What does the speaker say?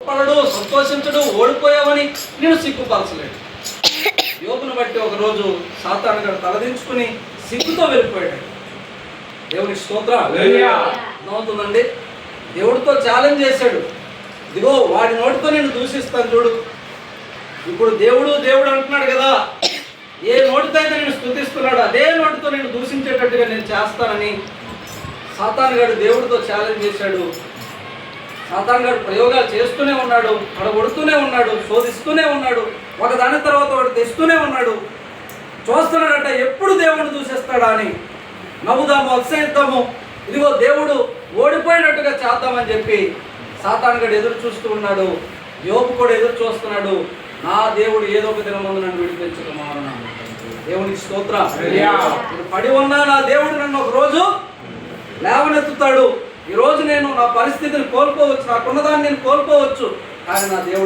పడడు, సంతోషించడు, ఓడిపోయావని నేను సిగ్గుపరచలేడు. యోబును బట్టి ఒకరోజు సాతాను గారు తలదించుకుని సిగ్గుతో వెళ్ళిపోయాడు. దేవునికి స్తోత్రం. అర్థమవుతుందండి? దేవుడితో ఛాలెంజ్ చేశాడు, ఇదిగో వాడి నోటితో నేను దూషిస్తాను చూడు. ఇప్పుడు దేవుడు దేవుడు అంటున్నాడు కదా, ఏ నోటితో అయితే నేను స్తుతిస్తున్నాడు అదే నోటితో నేను దూషించేటట్టుగా నేను చేస్తానని సాతాను గారు దేవుడితో ఛాలెంజ్ చేశాడు. సాతాను గారు ప్రయోగాలు చేస్తూనే ఉన్నాడు, పడగొడుతూనే ఉన్నాడు, శోధిస్తూనే ఉన్నాడు, ఒకదాని తర్వాత ఒకటి తెస్తూనే ఉన్నాడు. చూస్తున్నాడట ఎప్పుడు దేవుడిని దూషిస్తాడా అని. నవ్వుదాము, అతిశయిద్దాము, ఇదిగో దేవుడు ఓడిపోయినట్టుగా చేద్దామని చెప్పి సాతాను గారు ఎదురు చూస్తూ ఉన్నాడు. యోబు కూడా ఎదురు చూస్తున్నాడు, నా దేవుడు ఏదో ఒక దినమందు నన్ను విడిపించకమారునా. దేవునికి స్తోత్రం. పడి ఉన్నా నా దేవుడు నన్ను ఒక రోజు లేవనెత్తుతాడు. ఈ రోజు నేను నా పరిస్థితిని కోల్పోవచ్చు, నాకున్నదాన్ని నేను కోల్పోవచ్చు, కానీ నా దేవుడు